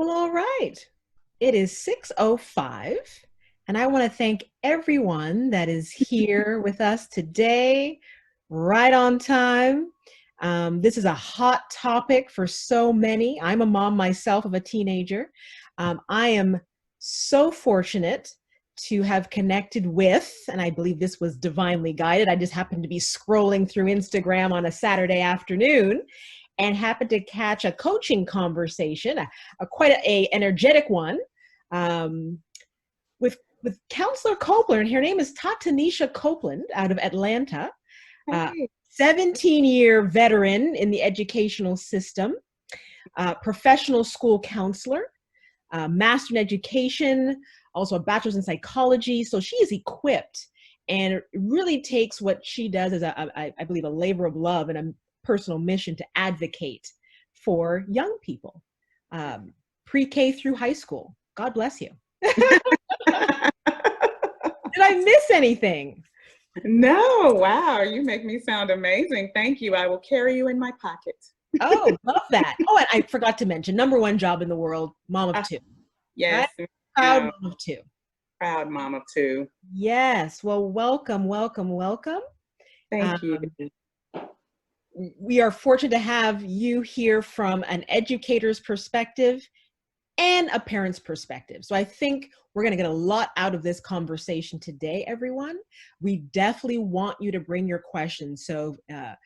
Well, all right. It is 6:05, and I want to thank everyone that is here with us today, right on time. This is a hot topic for so many. I'm a mom myself of a teenager. I am so fortunate to have connected with, and I believe this was divinely guided. I just happened to be scrolling through Instagram on a Saturday afternoon and happened to catch a coaching conversation, a quite a energetic one, um, with Counselor Copeland. Her name is Tatanisha Copeland out of Atlanta, uh, Hey. 17-year veteran in the educational system, professional school counselor, master in education, also a bachelor's in psychology. So she is equipped, and it really takes what she does as I believe, a labor of love and a personal mission to advocate for young people, pre-K through high school. God bless you. Did I miss anything? No, wow, you make me sound amazing. Thank you. I will carry you in my pocket. Oh, love that. Oh, and I forgot to mention, number one job in the world, mom of two, right? Yes, Proud no, mom of two. proud mom of two. Yes. Well, welcome, welcome, welcome. Thank you. Um, we are fortunate to have you here from an educator's perspective and a parent's perspective. So I think we're going to get a lot out of this conversation today, everyone. We definitely want you to bring your questions. So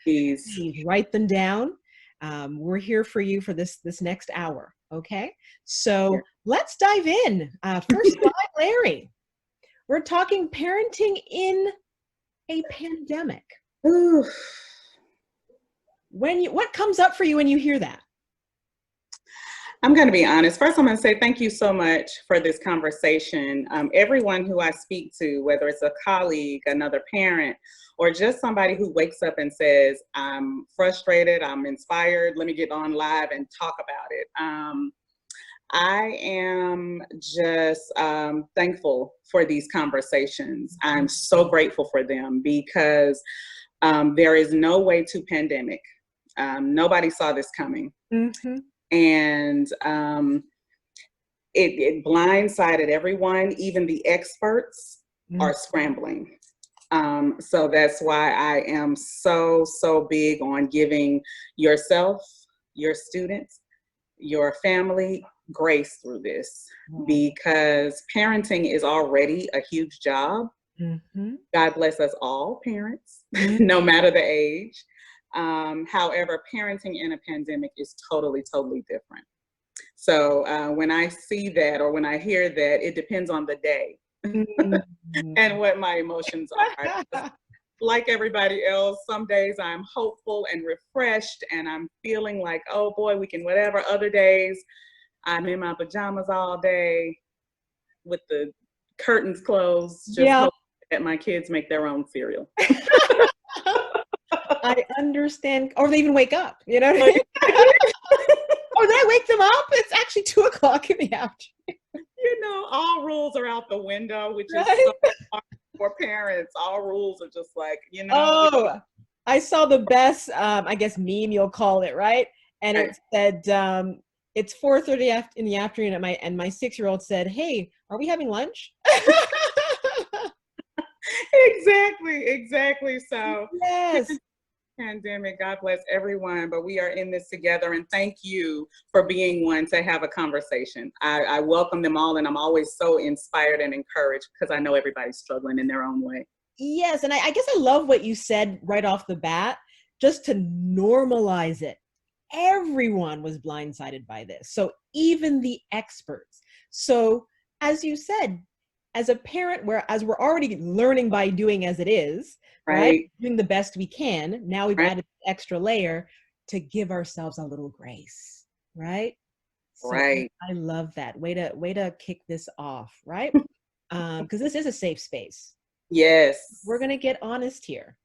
Please. please write them down. We're here for you for this next hour. Okay. So let's dive in. First slide, Larry. We're talking parenting in a pandemic. Ooh. What comes up for you when you hear that? I'm going to be honest. First, I'm going to say thank you so much for this conversation. Everyone who I speak to, whether it's a colleague, another parent, or just somebody who wakes up and says, I'm frustrated, I'm inspired, let me get on live and talk about it. I am just thankful for these conversations. I'm so grateful for them because there is no way to pandemic. Nobody saw this coming. Mm-hmm. And it blindsided everyone. Even the experts are scrambling. So that's why I am so big on giving yourself, your students, your family grace through this, because parenting is already a huge job. Mm-hmm. God bless us all parents, no matter the age. However, parenting in a pandemic is totally different. So when I see that, or when I hear that, it depends on the day and what my emotions are. Like everybody else, some days I'm hopeful and refreshed and I'm feeling like, oh boy, we can whatever. Other days I'm in my pajamas all day with the curtains closed, just hoping that my kids make their own cereal. I understand. Or they even wake up, you know what I mean? Or then I wake them up, it's actually 2:00 in the afternoon. You know, all rules are out the window, which is so hard for parents. All rules are just like, you know. Oh, I saw the best, I guess, meme you'll call it, right? And it said, it's 4:30 in the afternoon, and my 6-year-old said, "Hey, are we having lunch?" Exactly. So yes. Pandemic, God bless everyone, but we are in this together, and thank you for being one to have a conversation. I welcome them all, and I'm always so inspired and encouraged because I know everybody's struggling in their own way. Yes, and I guess I love what you said right off the bat, just to normalize it. Everyone was blindsided by this, so even the experts. So as you said, as a parent, as we're already learning by doing as it is, right? Doing the best we can. Now we've added an extra layer to give ourselves a little grace, right? So I love that. Way to kick this off, right? Because this is a safe space. Yes. We're gonna get honest here,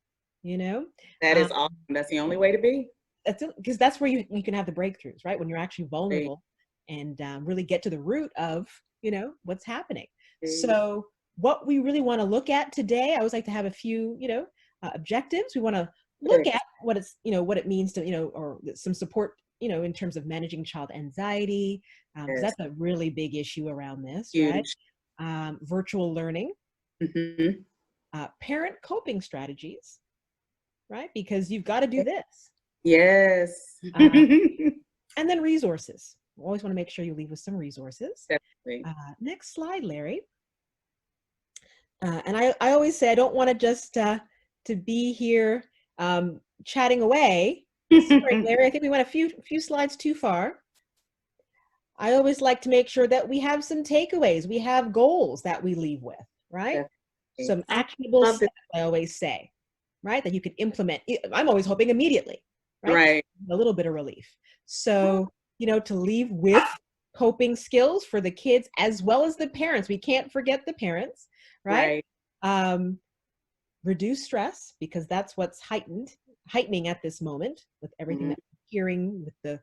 you know? That is awesome. That's the only way to be. That's it, because that's where you can have the breakthroughs, right? When you're actually vulnerable and really get to the root of, what's happening. So what we really want to look at today, I always like to have a few, objectives. We want to look at what it's, what it means to, or some support in terms of managing child anxiety, because Yes. that's a really big issue around this, right? Huge. Virtual learning, Hmm. parent coping strategies, right? Because you've got to do this. Yes. Uh, and then resources. Always want to make sure you leave with some resources. Definitely. Next slide, Larry. And I always say I don't want to just to be here chatting away. Sorry, Larry, I think we went a few slides too far. I always like to make sure that we have some takeaways. We have goals that we leave with, right? Definitely. Some I actionable love this. steps, I always say, right? That you can implement. I'm always hoping immediately, right? Right. A little bit of relief. So, to leave with coping skills for the kids as well as the parents. We can't forget the parents, right? Right. Reduce stress, because that's what's heightening at this moment with everything Mhm. that we're hearing, with the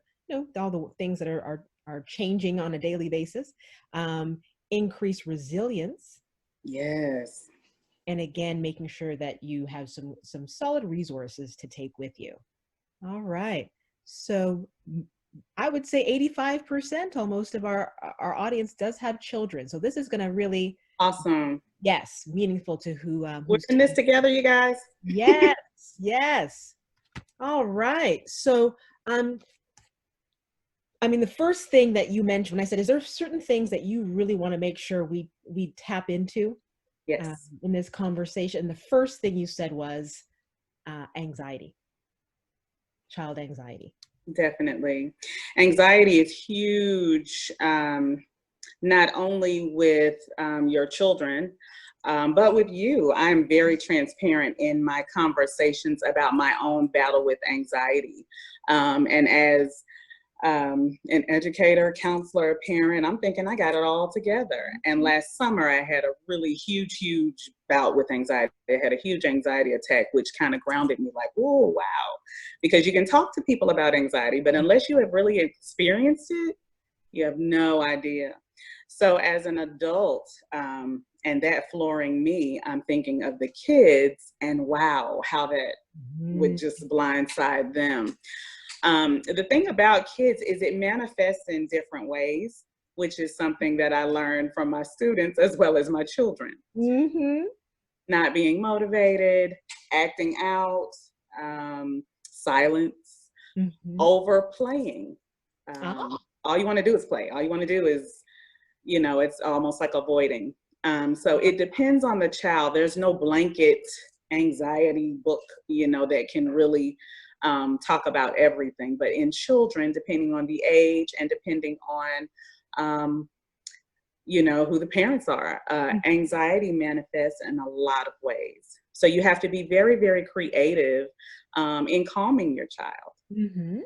all the things that are changing on a daily basis. Increase resilience, Yes. and again making sure that you have some solid resources to take with you. All right, so I would say 85% almost of our audience does have children, so this is going to really, Awesome. yes, meaningful to We're who's in this together, you guys. yes, yes. All right. So, I mean, the first thing that you mentioned when I said, is there certain things that you really want to make sure we tap into Yes. in this conversation? The first thing you said was anxiety, child anxiety. Definitely. Anxiety is huge, not only with your children, but with you. I'm very transparent in my conversations about my own battle with anxiety. And as an educator, counselor, parent, I'm thinking I got it all together. And last summer, I had a really huge bout with anxiety. I had a huge anxiety attack, which kind of grounded me like, oh, wow. Because you can talk to people about anxiety, but unless you have really experienced it, you have no idea. So as an adult, and that flooring me, I'm thinking of the kids and wow, how that would just blindside them. The thing about kids is it manifests in different ways, which is something that I learned from my students as well as my children. Mm-hmm. Not being motivated, acting out, silence, Mm-hmm. overplaying. Oh. All you want to do is play. All you want to do is, it's almost like avoiding. So it depends on the child. There's no blanket anxiety book, that can really talk about everything. But in children, depending on the age and depending on, who the parents are, anxiety manifests in a lot of ways. So you have to be very, very creative in calming your child. Mm-hmm.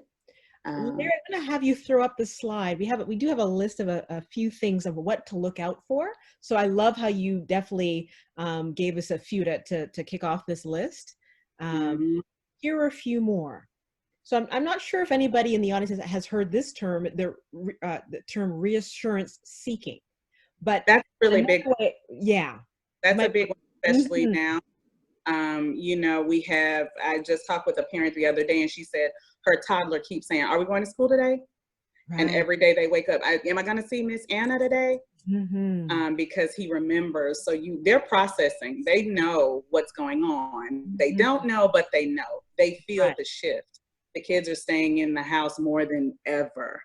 Larry, Um, I'm going to have you throw up the slide. We do have a list of a few things of what to look out for. So I love how you definitely gave us a few to kick off this list. mhm. Here are a few more. So I'm not sure if anybody in the audience has heard this term, the term reassurance seeking, but That's really another big. way, yeah. That's a big one, especially Mhm. now. I just talked with a parent the other day and she said her toddler keeps saying, are we going to school today? And Right. every day they wake up, am I going to see Miss Anna today? Mm-hmm. Because he remembers. So they're processing. They know what's going on. They Mm-hmm. don't know, but they know. They feel Right. the shift. The kids are staying in the house more than ever.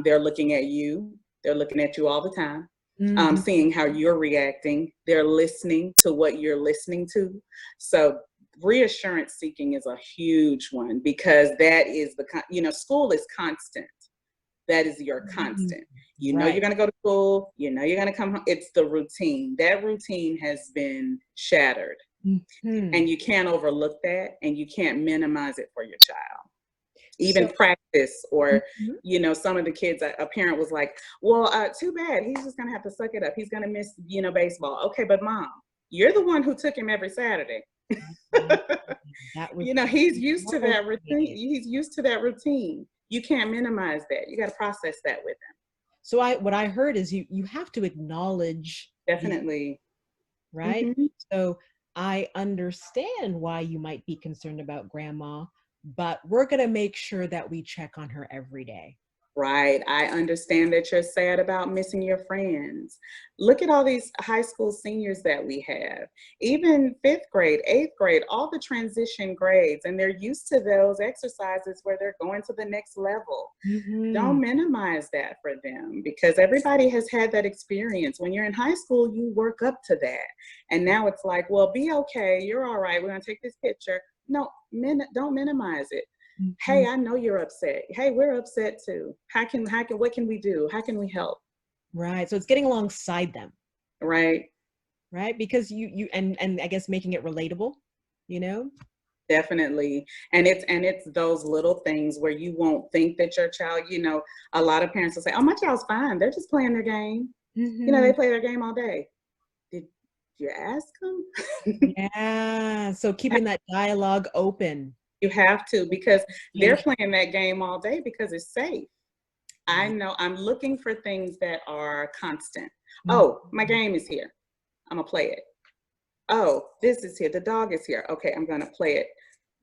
They're looking at you. They're looking at you all the time, Mm-hmm. seeing how you're reacting. They're listening to what you're listening to. So reassurance seeking is a huge one because that is school is constant. That is your constant. You're Right. going to go to school. You're going to come home. It's the routine. That routine has been shattered. Mm-hmm. And you can't overlook that and you can't minimize it for your child. So, Even practice or, mhm. some of the kids, a parent was like, well, too bad. He's just going to have to suck it up. He's going to miss, baseball. Okay, but mom, you're the one who took him every Saturday. That was He's used to that routine. okay. He's used to that routine. You can't minimize that. You got to process that with him. So what I heard is you have to acknowledge Definitely. right? Mm-hmm. So I understand why you might be concerned about grandma, but we're going to make sure that we check on her every day. Right. I understand that you're sad about missing your friends. Look at all these high school seniors that we have, even fifth grade, eighth grade, all the transition grades, and they're used to those exercises where they're going to the next level. Don't minimize that for them, because everybody has had that experience. When you're in high school, you work up to that. And now it's like, well, be okay. You're all right. We're going to take this picture. No, don't minimize it. Hey, I know you're upset. Hey, we're upset too. What can we do? How can we help? Right. So it's getting alongside them. Right. Right. Because and I guess making it relatable, you know? Definitely. And it's those little things where you won't think that your child, a lot of parents will say, oh, my child's fine. They're just playing their game. They play their game all day. Did you ask them? Yeah. So keeping that dialogue open. You have to, because they're playing that game all day because it's safe. I know I'm looking for things that are constant. Oh, my game is here. I'm gonna play it. Oh, this is here. The dog is here. Okay, I'm gonna play it.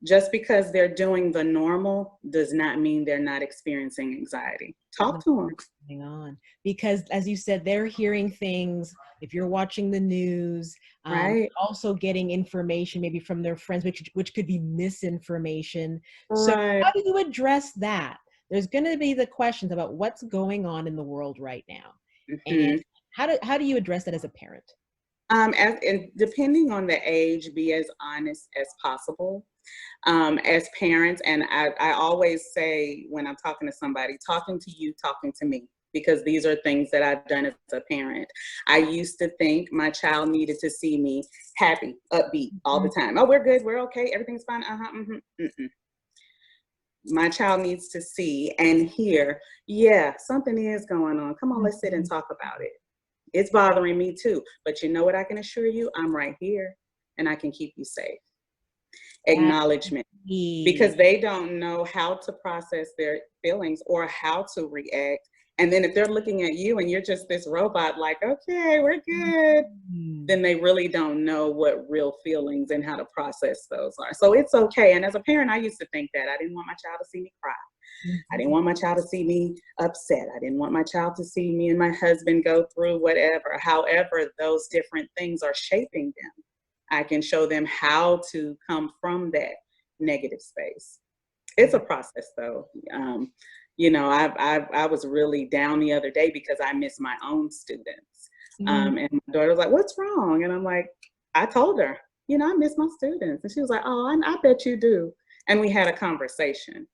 Just because they're doing the normal does not mean they're not experiencing anxiety. Talk to them. Hang on. Because as you said, they're hearing things. If you're watching the news, right, also getting information maybe from their friends, which could be misinformation. Right. So how do you address that? There's going to be the questions about what's going on in the world right now. And how do you address that as a parent? And depending on the age, be as honest as possible. As parents, and I always say when I'm talking to somebody, talking to you, talking to me, because these are things that I've done as a parent. I used to think my child needed to see me happy, upbeat all the time. Oh, we're good, we're okay, everything's fine. My child needs to see and hear, yeah, something is going on. Come on, let's sit and talk about it. It's bothering me too, but you know what I can assure you? I'm right here and I can keep you safe. Acknowledgement, because they don't know how to process their feelings or how to react. And then if they're looking at you and you're just this robot, like, okay, we're good, then they really don't know what real feelings and how to process those are. So it's okay. And as a parent, I used to think that I didn't want my child to see me cry. I didn't want my child to see me upset. I didn't want my child to see me and my husband go through whatever. However, those different things are shaping them. I can show them how to come from that negative space. It's a process though. I was really down the other day because I missed my own students. And my daughter was like, what's wrong? And I'm like, I told her, I miss my students. And she was like, oh, I bet you do. And we had a conversation.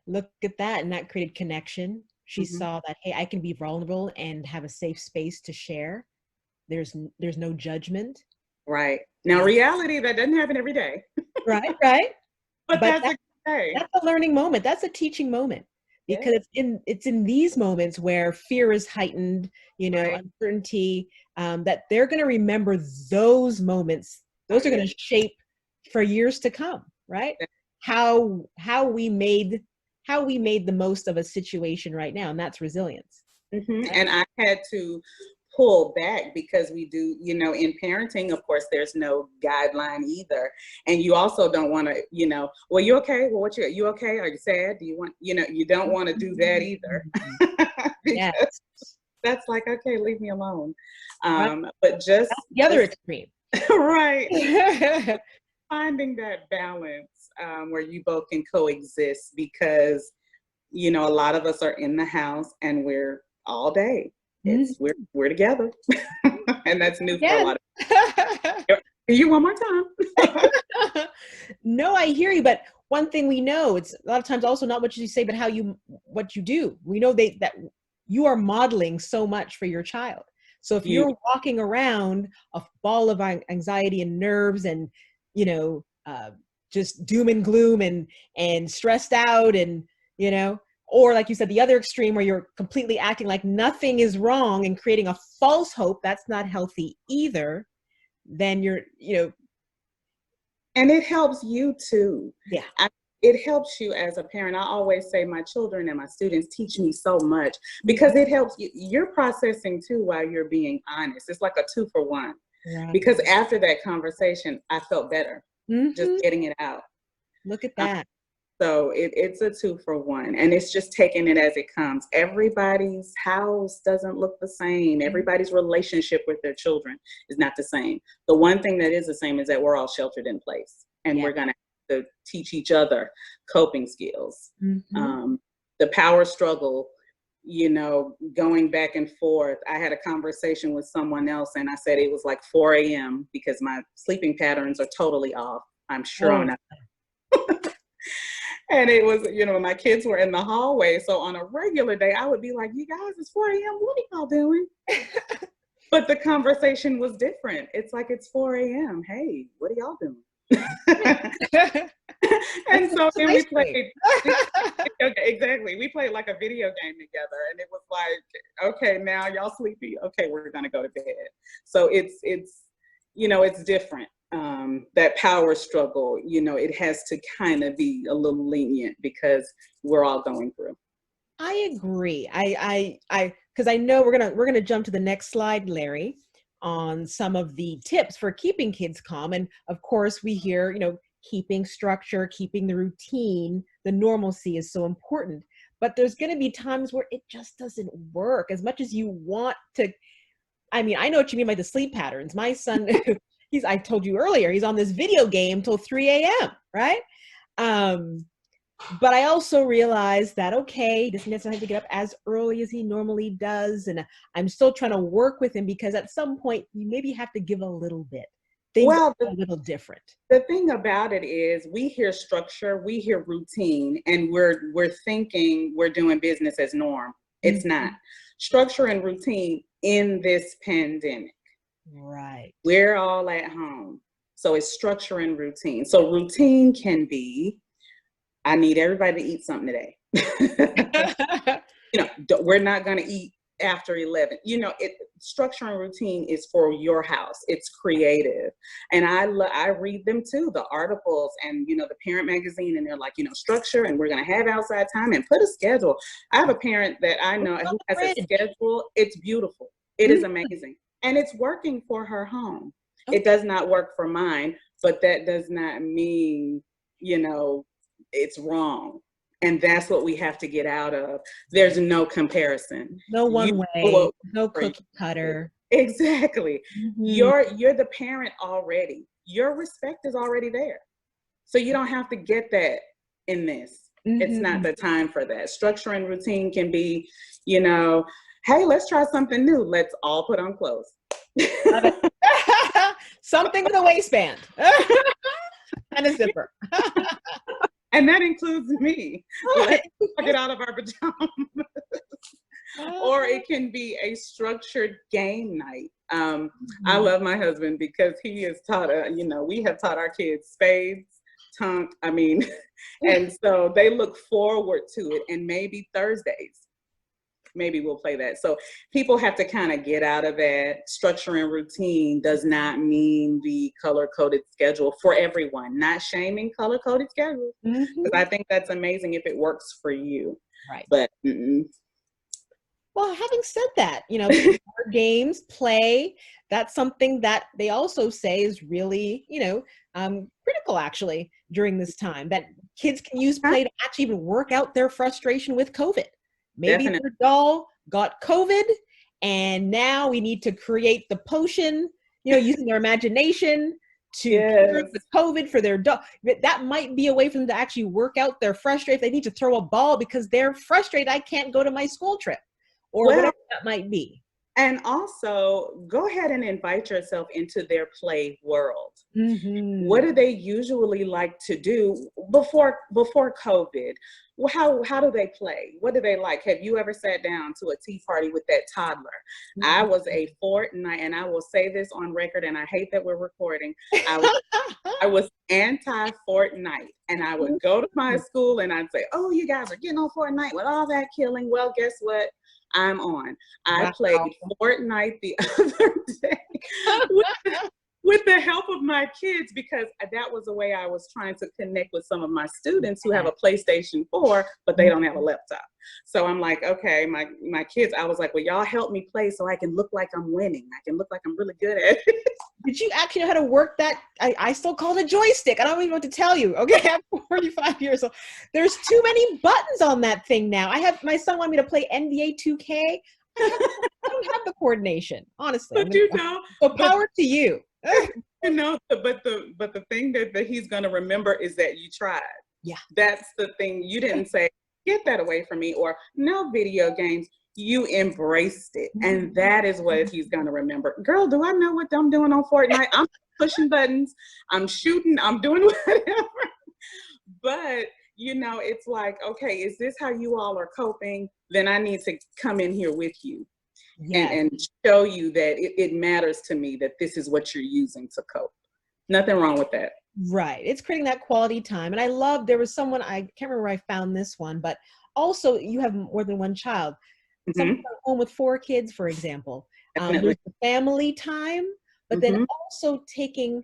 Look at that. And that created connection. She saw that, hey, I can be vulnerable and have a safe space to share. There's no judgment. Right. Now, reality, that doesn't happen every day. Right. But that's a learning moment. That's a teaching moment, because it's in these moments where fear is heightened, uncertainty, that they're going to remember those moments. Those are going to shape for years to come, right? How we made the most of a situation right now, and that's resilience. Right? And I had to pull back because we do, in parenting, of course, there's no guideline either. And you also don't want to, well, you okay? Well, you okay? Are you sad? Do you want, you don't want to do that either. Because that's like, okay, leave me alone. But just that's the other extreme. Right. Finding that balance where you both can coexist, because, a lot of us are in the house and we're all day. We're together. And that's new for a lot of you one more time. No, I hear you, but one thing we know, it's a lot of times also not what you say, but what you do. We know that you are modeling so much for your child. So if you're walking around a ball of anxiety and nerves and just doom and gloom and stressed out, and or like you said, the other extreme where you're completely acting like nothing is wrong and creating a false hope, that's not healthy either. Then and it helps you too. Yeah. It helps you as a parent. I always say my children and my students teach me so much, because it helps you. You're processing too while you're being honest. It's like a 2-for-1. Right. Because after that conversation, I felt better just getting it out. Look at that. So it's a 2-for-1, and it's just taking it as it comes. Everybody's house doesn't look the same. Everybody's relationship with their children is not the same. The one thing that is the same is that we're all sheltered in place, and we're going to have to teach each other coping skills. The power struggle, you know, going back and forth. I had a conversation with someone else, and I said it was like 4 a.m. because my sleeping patterns are totally off. I'm sure I'm not. And it was, you know, my kids were in the hallway. So on a regular day, I would be like, you guys, it's 4 a.m. What are y'all doing? But the conversation was different. It's like, it's 4 a.m. Hey, what are y'all doing? And so then we played, exactly. We played like a video game together, and it was like, okay, now y'all sleepy. Okay, we're going to go to bed. So it's, you know, it's different. That power struggle, you know, it has to kind of be a little lenient because we're all going through. I agree. Because I know we're gonna jump to the next slide, Larry, on some of the tips for keeping kids calm. And of course, we hear, you know, keeping structure, keeping the routine, the normalcy is so important. But there's going to be times where it just doesn't work as much as you want to. I mean, I know what you mean by the sleep patterns. My son. I told you earlier, he's on this video game till 3 a.m., right? But I also realized that, okay, he doesn't necessarily have to get up as early as he normally does. And I'm still trying to work with him because at some point, you maybe have to give a little bit. Things are a little different. The thing about it is we hear structure, we hear routine, and we're thinking we're doing business as norm. It's not. Structure and routine in this pandemic. Right. We're all at home. So it's structure and routine. So routine can be, I need everybody to eat something today. You know, we're not going to eat after 11. You know, structure and routine is for your house. It's creative. And I read them too, the articles and, you know, the parent magazine, and they're like, you know, structure, and we're going to have outside time and put a schedule. I have a parent that I know who has a schedule. It's beautiful. It is amazing. And it's working for her home. Okay. It does not work for mine, but that does not mean, you know, it's wrong. And that's what we have to get out of. There's no comparison. No one way, no cookie cutter. Exactly. You're the parent already. Your respect is already there. So you don't have to get that in this. It's not the time for that. Structure and routine can be, you know, hey, let's try something new. Let's all put on clothes. Something with a waistband and a zipper. And that includes me. Let's get out of our pajamas. Or it can be a structured game night. I love my husband because he has taught, you know, we have taught our kids spades, and so they look forward to it. And maybe Thursdays, maybe we'll play that. So people have to kind of get out of that. Structure and routine does not mean the color-coded schedule for everyone. Not shaming color-coded schedules, because I think that's amazing if it works for you. Right. But well, having said that, you know, board games, play, that's something that they also say is really, you know, critical actually during this time, that kids can use play to actually even work out their frustration with COVID. Maybe their doll got COVID, and now we need to create the potion, you know, using their imagination to cure the COVID for their doll. That might be a way for them to actually work out their frustration. If they need to throw a ball because they're frustrated, I can't go to my school trip, or whatever that might be. And also, go ahead and invite yourself into their play world. What do they usually like to do before COVID? How do they play? What do they like? Have you ever sat down to a tea party with that toddler? I was a Fortnite, and I will say this on record, and I hate that we're recording. I was anti-Fortnite, and I would go to my school and I'd say, oh, you guys are getting on Fortnite with all that killing. Well, guess what? I'm on. I played Fortnite the other day with the help of my kids, because that was the way I was trying to connect with some of my students who have a PlayStation 4, but they don't have a laptop. So I'm like, okay, my kids, I was like, well, y'all help me play so I can look like I'm winning. I can look like I'm really good at it. Did you actually know how to work that? I still call it a joystick. I don't even know what to tell you. Okay, I'm 45 years old. There's too many buttons on that thing now. My son wanted me to play NBA 2K. I don't have the coordination, honestly. But so power to you. But the thing that he's gonna remember is that you tried. Yeah. That's the thing. You didn't say, get that away from me, or no video games. You embraced it. And that is what he's gonna remember. Girl, do I know what I'm doing on Fortnite? I'm pushing buttons, I'm shooting, I'm doing whatever. But it's like, okay, is this how you all are coping? Then I need to come in here with you. Yes. And show you that it matters to me that this is what you're using to cope. Nothing wrong with that. Right. It's creating that quality time. And I love, there was someone, I can't remember where I found this one, but also you have more than one child. Someone home with 4 kids, for example. There's the family time, but then also taking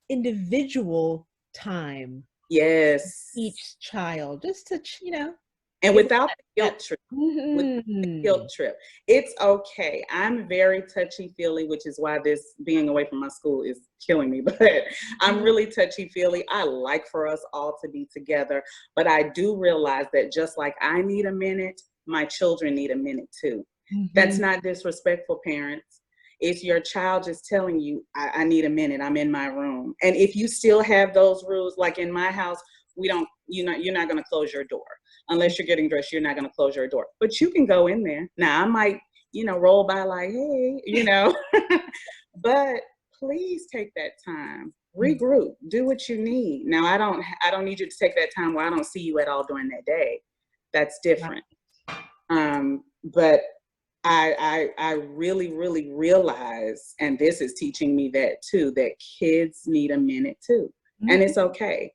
individual time. Yes. Each child, just to, and without the guilt trip, with the guilt trip, it's okay. I'm very touchy-feely, which is why this being away from my school is killing me. But I'm really touchy-feely. I like for us all to be together, but I do realize that just like I need a minute, my children need a minute too. That's not disrespectful, parents. It's your child just telling you, I need a minute. I'm in my room. And if you still have those rules, like in my house, you're not going to close your door. Unless you're getting dressed, you're not going to close your door. But you can go in there. Now, I might, roll by like, hey, but please take that time. Regroup. Do what you need. Now, I don't need you to take that time where I don't see you at all during that day. That's different. But I really, really realize, and this is teaching me that too, that kids need a minute too. And it's okay.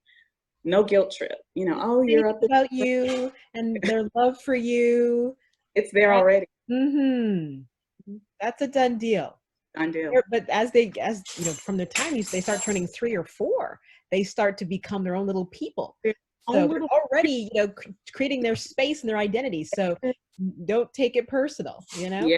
No guilt trip. You're up about you and their love for you. It's there already. That's a done deal. Done deal. But from the time they start turning 3 or 4, they start to become their own little people. So they're already, creating their space and their identity. So don't take it personal, Yeah.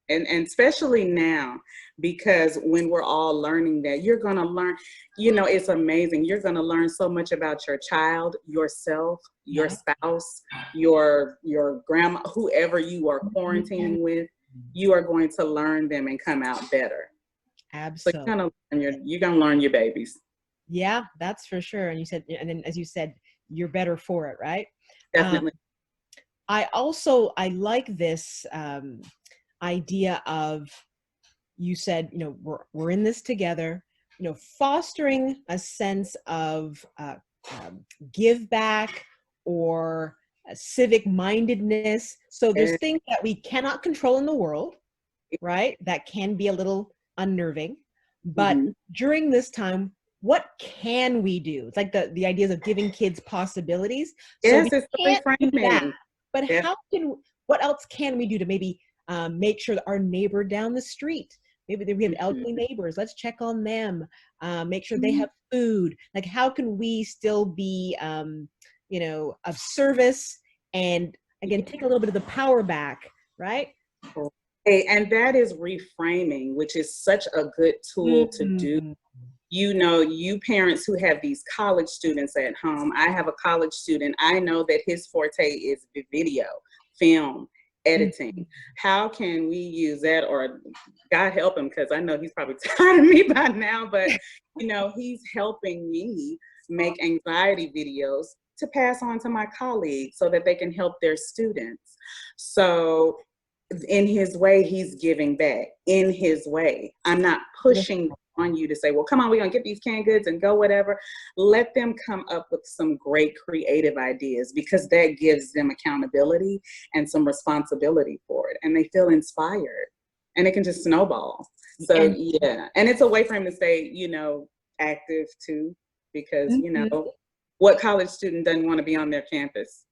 And especially now, because when we're all learning that, you're going to learn, it's amazing. You're going to learn so much about your child, yourself, your spouse, your grandma, whoever you are quarantining with, you are going to learn them and come out better. Absolutely. So you're going to learn your babies. Yeah, that's for sure. And then as you said, you're better for it, right? Definitely. I like this idea of, you said, we're in this together, fostering a sense of give back or civic mindedness. So there's things that we cannot control in the world, right? That can be a little unnerving. But during this time, what can we do? It's like the ideas of giving kids possibilities. Yes, so it's reframing. But what else can we do to maybe make sure that our neighbor down the street, maybe we have elderly neighbors, let's check on them, make sure they have food. Like, how can we still be, of service, and again, take a little bit of the power back, right? Hey, and that is reframing, which is such a good tool to do. You parents who have these college students at home, I have a college student, I know that his forte is video, film, editing. How can we use that? Or God help him, because I know he's probably tired of me by now, but he's helping me make anxiety videos to pass on to my colleagues so that they can help their students. So in his way, he's giving back in his way. I'm not pushing on you to say, well, come on, we're going to get these canned goods and go whatever. Let them come up with some great creative ideas, because that gives them accountability and some responsibility for it. And they feel inspired, and it can just snowball. So, and it's a way for him to stay, active too, because, what college student doesn't want to be on their campus?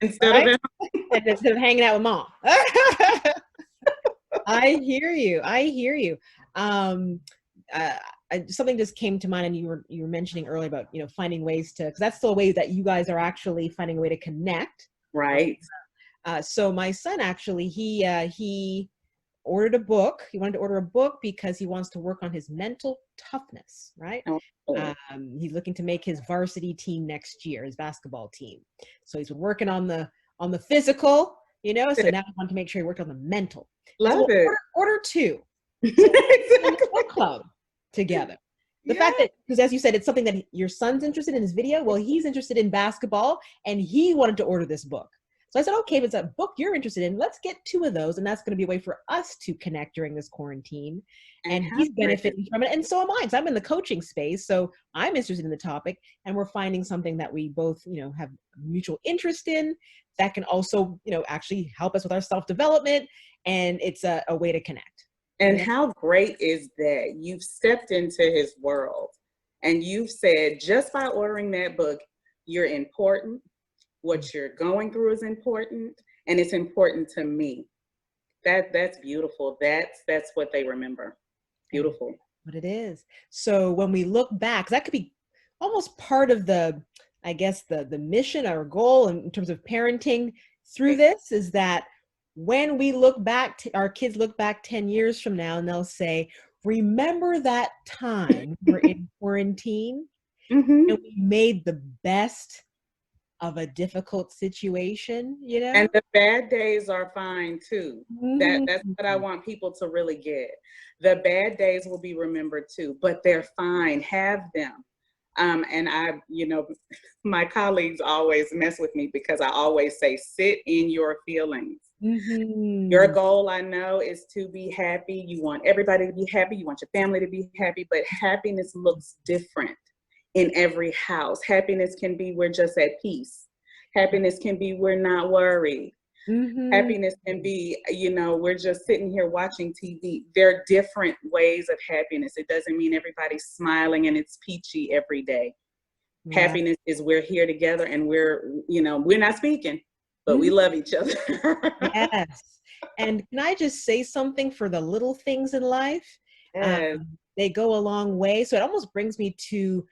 instead of hanging out with mom. I hear you. something just came to mind, and you were mentioning earlier about, finding ways to, because that's still a way that you guys are actually finding a way to connect. Right. So my son actually, he ordered a book. He wanted to order a book because he wants to work on his mental toughness, right? Oh. He's looking to make his varsity team next year, his basketball team. So he's been working on the physical, so now he wanted to make sure he worked on the mental. Love so it. Order two. So Exactly. book club together. The fact that, because as you said, it's something that your son's interested in his video. Well, he's interested in basketball, and he wanted to order this book. So I said, okay, if it's a book you're interested in, let's get two of those. And that's going to be a way for us to connect during this quarantine. And he's benefiting from it. And so am I, because I'm in the coaching space. So I'm interested in the topic, and we're finding something that we both, have mutual interest in that can also, actually help us with our self-development. And it's a way to connect. And how great is that you've stepped into his world and you've said, just by ordering that book, you're important. What you're going through is important, and it's important to me. That's beautiful. That's what they remember. Beautiful. What it is. So when we look back, that could be almost part of the mission or goal in terms of parenting through this, is that when we look back, our kids look back 10 years from now, and they'll say, remember that time we were in quarantine and we made the best of a difficult situation, And the bad days are fine too. That's what I want people to really get. The bad days will be remembered too, but they're fine. Have them. And my colleagues always mess with me because I always say, sit in your feelings. Your goal, I know, is to be happy. You want everybody to be happy. You want your family to be happy, but happiness looks different in every house. Happiness can be we're just at peace. Happiness can be we're not worried. Happiness can be, we're just sitting here watching TV. There are different ways of happiness. It doesn't mean everybody's smiling and it's peachy every day. Yeah. Happiness is we're here together and we're not speaking, but we love each other. Yes. And can I just say something for the little things in life? Yes. They go a long way. So it almost brings me to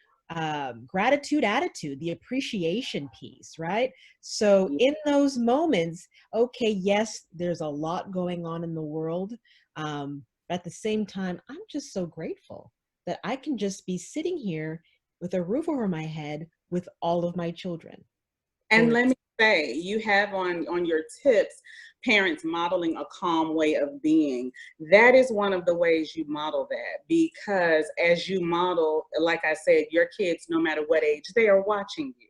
gratitude attitude, the appreciation piece, right? So in those moments, okay, yes, there's a lot going on in the world. But at the same time, I'm just so grateful that I can just be sitting here with a roof over my head with all of my children. And let me say, you have on your tips, parents modeling a calm way of being. That is one of the ways you model that, because as you model, like I said, your kids, no matter what age, they are watching you.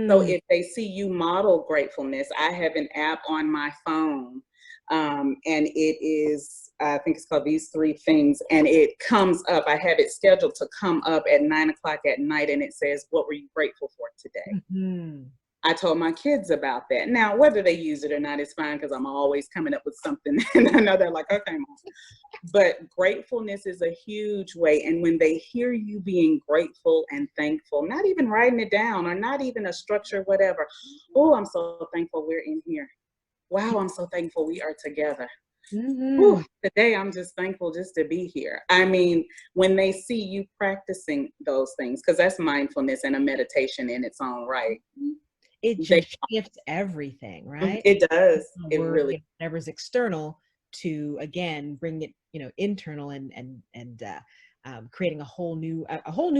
So if they see you model gratefulness, I have an app on my phone, and it is, I think it's called These Three Things, and it comes up. I have it scheduled to come up at 9 o'clock at night, and it says, what were you grateful for today? I told my kids about that. Now, whether they use it or not is fine, because I'm always coming up with something, and I know they're like, okay, Mom. But gratefulness is a huge way. And when they hear you being grateful and thankful, not even writing it down or not even a structure, whatever. Oh, I'm so thankful we're in here. Wow, I'm so thankful we are together. Ooh, today, I'm just thankful just to be here. I mean, when they see you practicing those things, because that's mindfulness and a meditation in its own right. It just shifts everything, right? It does. It really. Whatever's external to, again, bring it, internal and creating a whole new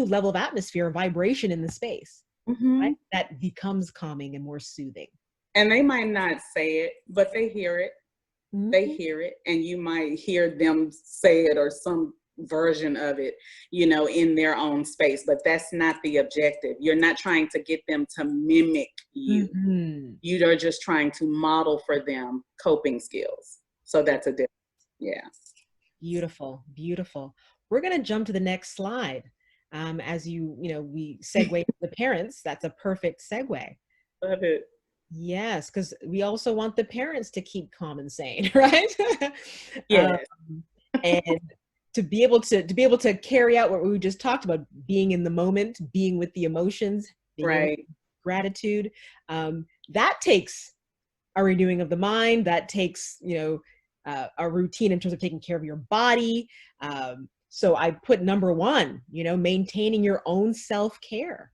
level of atmosphere, vibration in the space, right? That becomes calming and more soothing. And they might not say it, but they hear it. They hear it, and you might hear them say it or some version of it, in their own space, but that's not the objective. You're not trying to get them to mimic you. You are just trying to model for them coping skills. So that's a difference. Yeah. Beautiful, beautiful. We're going to jump to the next slide. As we segue to the parents. That's a perfect segue. Love it. Yes, because we also want the parents to keep calm and sane, right? Yes. And to be able to carry out what we just talked about, being in the moment, being with the emotions, right, gratitude, that takes a renewing of the mind. That takes a routine in terms of taking care of your body. So I put number one, maintaining your own self-care.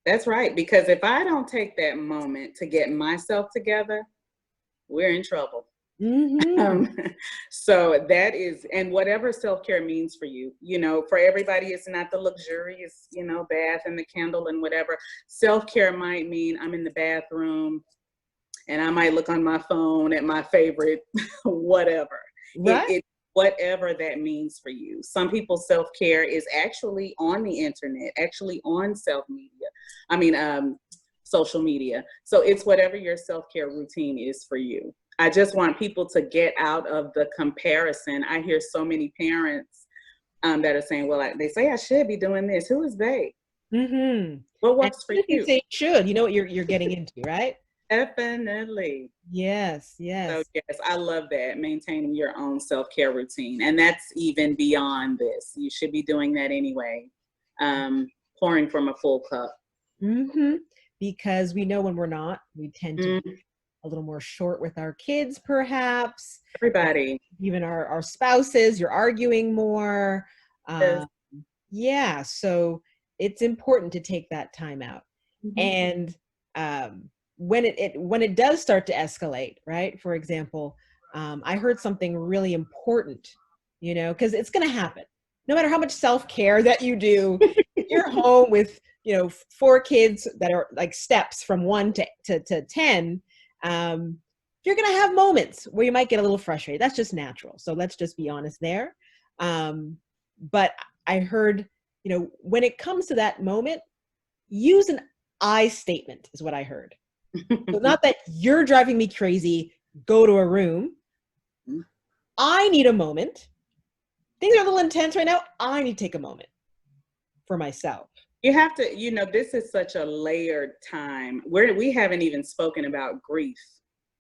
That's right. Because if I don't take that moment to get myself together, we're in trouble. Mm-hmm. So that is, and whatever self-care means for you, for everybody, it's not the luxurious, bath and the candle and whatever. Self-care might mean I'm in the bathroom and I might look on my phone at my favorite, whatever. Right. It whatever that means for you. Some people's self-care is actually on the internet, actually on social media. So it's whatever your self-care routine is for you. I just want people to get out of the comparison. I hear so many parents that are saying, well, they say I should be doing this. Who is they? Mm-hmm. What And works for if you you? say should, you know what you're getting into, right? Definitely. Yes, So yes. yes, I love that, maintaining your own self-care routine. And that's even beyond this. You should be doing that anyway. Pouring from a full cup. Mm-hmm. Because we know when we're not, we tend to be Mm, a little more short with our kids, perhaps, everybody. even our spouses, you're arguing more. Yes. Uh, yeah, so it's important to take that time out. Mhm. And when it does start to escalate, right? For example, I heard something really important, because it's going to happen. No matter how much self-care that you do, if you're home with, 4 kids that are like steps from 1 to 10, you're going to have moments where you might get a little frustrated. That's just natural. So let's just be honest there. But I heard, when it comes to that moment, use an I statement is what I heard. So not that you're driving me crazy, go to a room. I need a moment. Things are a little intense right now. I need to take a moment for myself. You have to, this is such a layered time where we haven't even spoken about grief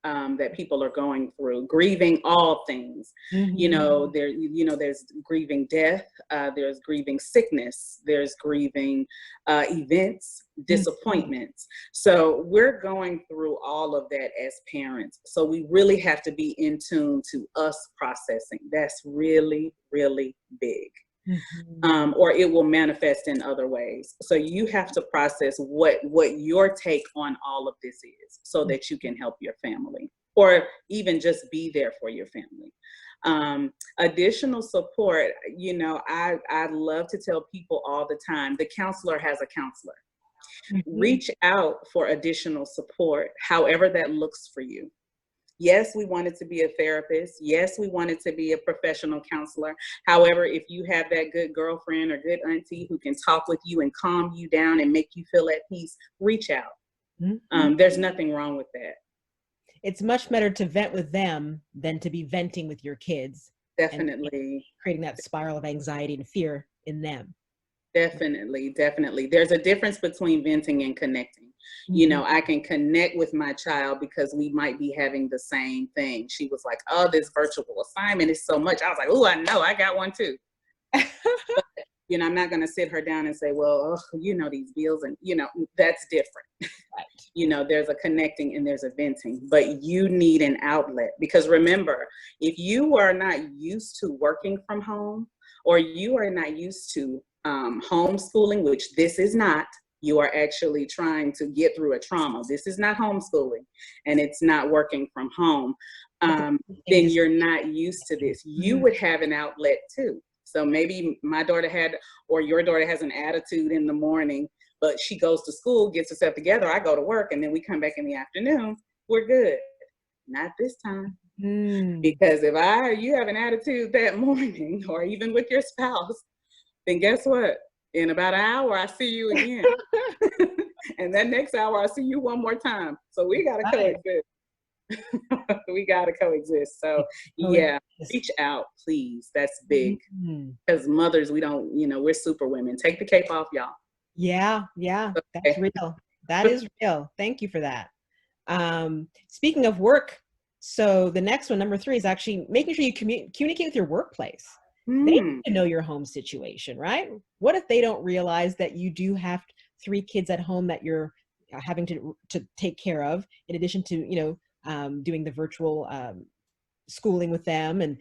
that people are going through, grieving all things. Mm-hmm. There's grieving death, there's grieving sickness, there's grieving events, disappointments. So we're going through all of that as parents. So we really have to be in tune to us processing. That's really, really big. Mm-hmm. Or it will manifest in other ways. So you have to process what your take on all of this is so that you can help your family or even just be there for your family. Additional support, I love to tell people all the time, the counselor has a counselor. Mm-hmm. Reach out for additional support, however that looks for you. Yes, we wanted to be a therapist. Yes, we wanted to be a professional counselor. However, if you have that good girlfriend or good auntie who can talk with you and calm you down and make you feel at peace, reach out. Mm-hmm. There's nothing wrong with that. It's much better to vent with them than to be venting with your kids and Definitely. creating that spiral of anxiety and fear in them. Definitely. There's a difference between venting and connecting. Mm-hmm. I can connect with my child because we might be having the same thing. She was like, oh, this virtual assignment is so much. I was like, oh, I know, I got one too. But, I'm not going to sit her down and say, well, these bills and, that's different. Right. There's a connecting and there's a venting, but you need an outlet because remember, if you are not used to working from home or you are not used to homeschooling, which this is not, you are actually trying to get through a trauma. This is not homeschooling and it's not working from home. Then you're not used to this. You would have an outlet too. So maybe my daughter or your daughter has an attitude in the morning, but she goes to school, gets herself together. I go to work and then we come back in the afternoon. We're good. Not this time. Because if you have an attitude that morning or even with your spouse, then guess what? In about an hour, I see you again. And that next hour, I see you one more time. So we got to coexist. We got to coexist. So yeah, reach out, please. That's big. Because mothers, we don't, we're super women. Take the cape off, y'all. Yeah. That's real. That is real. Thank you for that. Speaking of work, so the next one, number 3, is actually making sure you communicate with your workplace. They need to know your home situation, right? What if they don't realize that you do have 3 kids at home that you're having to take care of, in addition to, doing the virtual schooling with them, and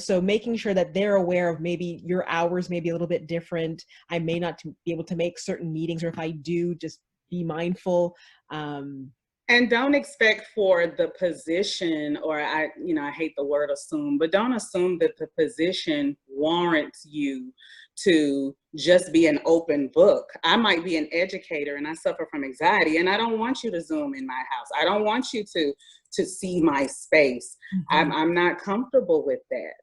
so making sure that they're aware of maybe your hours may be a little bit different. I may not be able to make certain meetings, or if I do, just be mindful. And don't expect for the position, or I hate the word assume, but don't assume that the position warrants you to just be an open book. I might be an educator and I suffer from anxiety, and I don't want you to Zoom in my house. I don't want you to see my space. Mm-hmm. I'm not comfortable with that.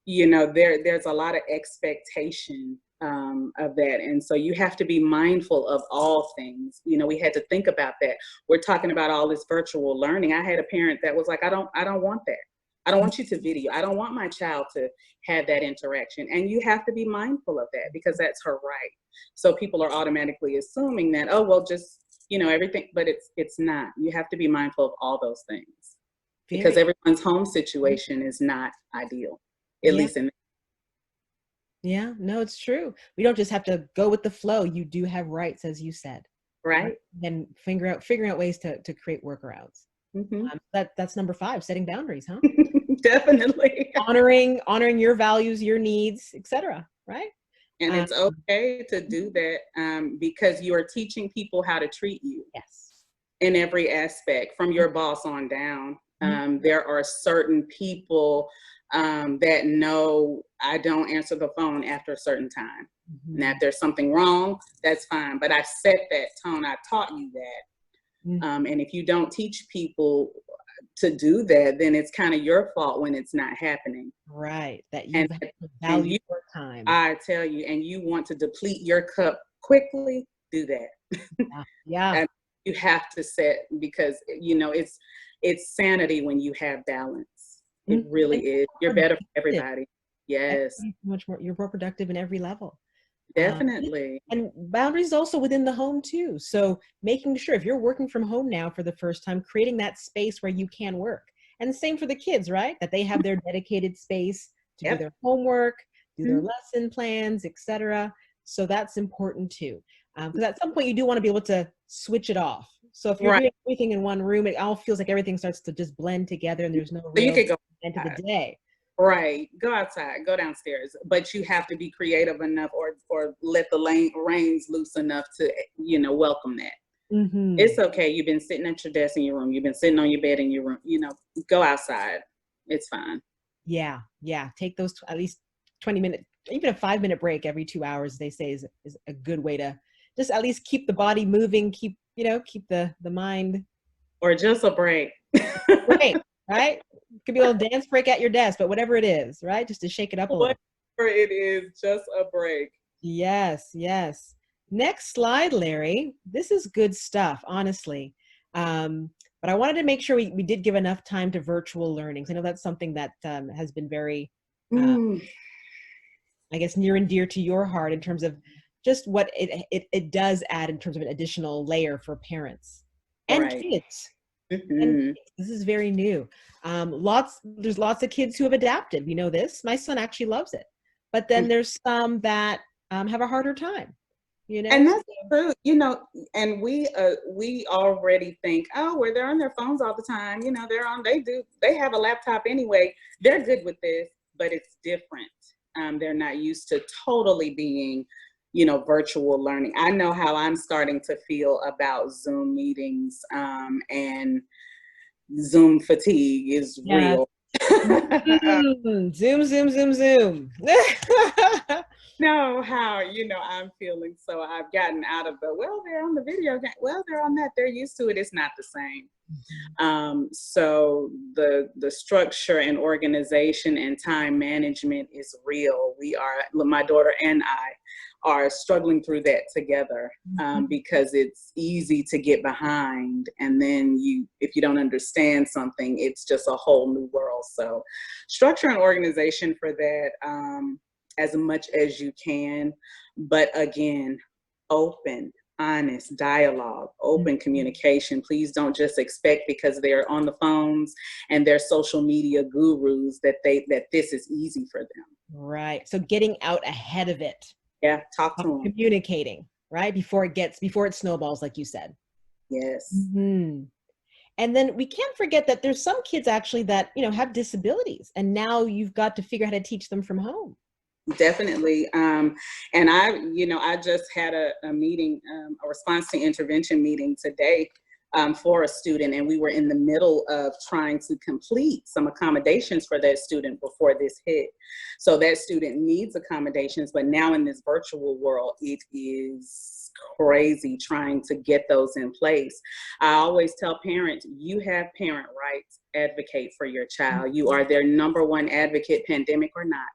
There's a lot of expectation of that. And so you have to be mindful of all things. We had to think about that. We're talking about all this virtual learning. I had a parent that was like, I don't want that. I don't want you to video. I don't want my child to have that interaction. And you have to be mindful of that, because that's her right. So people are automatically assuming that, oh, well, just, everything, but it's not. You have to be mindful of all those things, because everyone's home situation is not ideal, at least in. Yeah, no, it's true. We don't just have to go with the flow. You do have rights, as you said. Right. Then figuring out ways to create workarounds. Mm-hmm. That's number 5, setting boundaries, huh? Definitely. Honoring your values, your needs, etc. Right? And it's okay to do that, because you are teaching people how to treat you. Yes. In every aspect, from your boss on down. There are certain people that know I don't answer the phone after a certain time. Mm-hmm. Now, if there's something wrong, that's fine. But I set that tone. I taught you that. Mm-hmm. And if you don't teach people to do that, then it's kind of your fault when it's not happening. Right. That you value your time. I tell you, and you want to deplete your cup quickly, do that. Yeah. And you have to set, because it's sanity when you have balance. It really is. You're better for everybody. Yes. Much more. You're more productive in every level. Definitely. And boundaries also within the home too. So making sure, if you're working from home now for the first time, creating that space where you can work. And same for the kids, right? That they have their dedicated space to do their homework, do their lesson plans, etc. So that's important too. Because at some point you do want to be able to switch it off. So if you're doing everything in one room, it all feels like everything starts to just blend together, and there's no real end to the day. Right. Go outside, go downstairs. But you have to be creative enough, or let the reins loose enough to, welcome that. Mm-hmm. It's okay. You've been sitting at your desk in your room. You've been sitting on your bed in your room. Go outside. It's fine. Yeah. Yeah. Take those at least 20-minute, even a 5-minute break every 2 hours, they say is a good way to just at least keep the body moving, keep the mind. Or just a break. Right. Right? It could be a little dance break at your desk, but whatever it is, right? Just to shake it up a little. Whatever it is, just a break. Yes, yes. Next slide, Larry. This is good stuff, honestly. But I wanted to make sure we did give enough time to virtual learnings. I know that's something that has been very, I guess, near and dear to your heart in terms of just what it does add in terms of an additional layer for parents and kids. Mm-hmm. And this is very new. There's lots of kids who have adapted. We know this. My son actually loves it. But then there's some that have a harder time. And that's true, and we already think, oh, well, they're on their phones all the time. They have a laptop anyway. They're good with this, but it's different. They're not used to totally being, virtual learning. I know how I'm starting to feel about Zoom meetings, and Zoom fatigue is real. Zoom. Know how I'm feeling. So I've gotten out of they're on the video game, they're on that, they're used to it. It's not the same. So the structure and organization and time management is real. My daughter and I are struggling through that together, because it's easy to get behind, and then if you don't understand something, it's just a whole new world. So structure and organization for that, as much as you can, but again, open, honest dialogue, open communication. Please don't just expect, because they're on the phones and they're social media gurus, that this is easy for them. Right. So getting out ahead of it. Yeah, talk to them. Communicating, right? Before it snowballs, like you said. Yes. Mm-hmm. And then we can't forget that there's some kids actually that, have disabilities, and now you've got to figure out how to teach them from home. Definitely. And I just had a meeting, a response to intervention meeting today for a student, and we were in the middle of trying to complete some accommodations for that student before this hit. So that student needs accommodations, but now in this virtual world, it is crazy trying to get those in place. I always tell parents, you have parent rights, advocate for your child. You are their number one advocate, pandemic or not.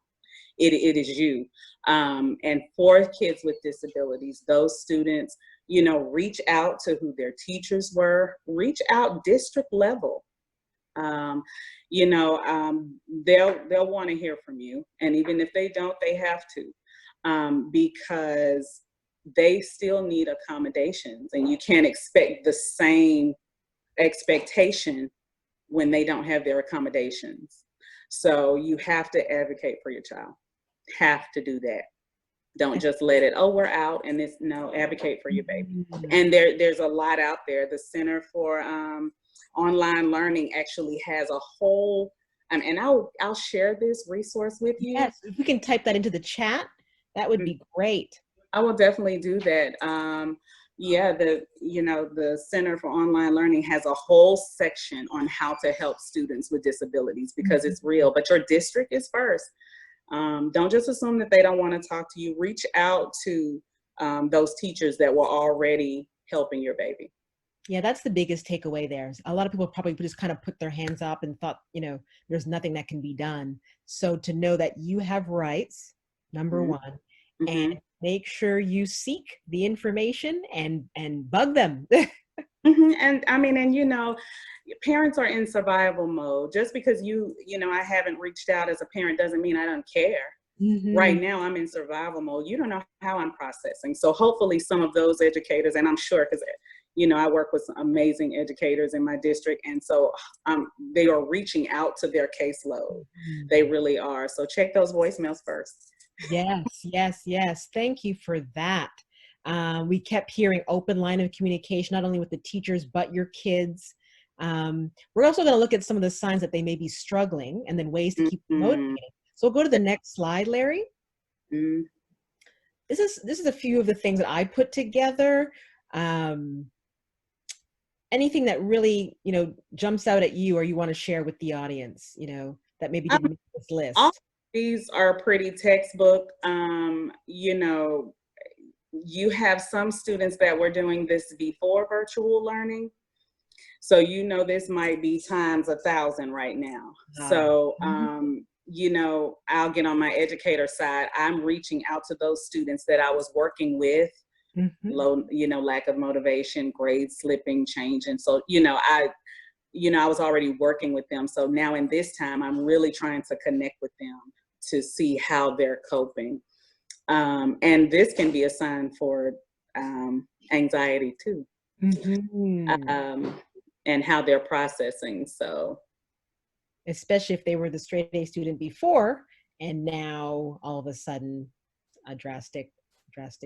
It is you. And for kids with disabilities, those students, reach out to who their teachers were, reach out district level. They'll want to hear from you. And even if they don't, they have to, because they still need accommodations, and you can't expect the same expectation when they don't have their accommodations. So you have to advocate for your child. Have to do that. Don't just let it, we're out, and it's no, advocate for your baby. And there's a lot out there. The Center for Online Learning actually has a whole, and I'll share this resource with you. Yes, if we can type that into the chat, that would be great. I will definitely do that. The Center for Online Learning has a whole section on how to help students with disabilities, because it's real, but your district is first. Don't just assume that they don't want to talk to you. Reach out to those teachers that were already helping your baby. Yeah, that's the biggest takeaway there. A lot of people probably just kind of put their hands up and thought, there's nothing that can be done. So to know that you have rights, number one, and make sure you seek the information and bug them. And parents are in survival mode. Just because I haven't reached out as a parent doesn't mean I don't care. Right now I'm in survival mode. You don't know how I'm processing. So hopefully some of those educators, and I'm sure, because I work with some amazing educators in my district, and so they are reaching out to their caseload. They really are. So check those voicemails first. Yes. Thank you for that. We kept hearing open line of communication, not only with the teachers, but your kids. We're also going to look at some of the signs that they may be struggling, and then ways to keep them motivated. So we'll go to the next slide, Larry. This is a few of the things that I put together. Anything that really, jumps out at you or you want to share with the audience, that maybe didn't make this list? All these are pretty textbook. You have some students that were doing this before virtual learning. So, this might be times 1,000 right now. So, I'll get on my educator side. I'm reaching out to those students that I was working with, low, lack of motivation, grade slipping, change. And so, I was already working with them. So now in this time, I'm really trying to connect with them to see how they're coping. And this can be a sign for anxiety too, and how they're processing. So, especially if they were the straight A student before, and now all of a sudden a drastic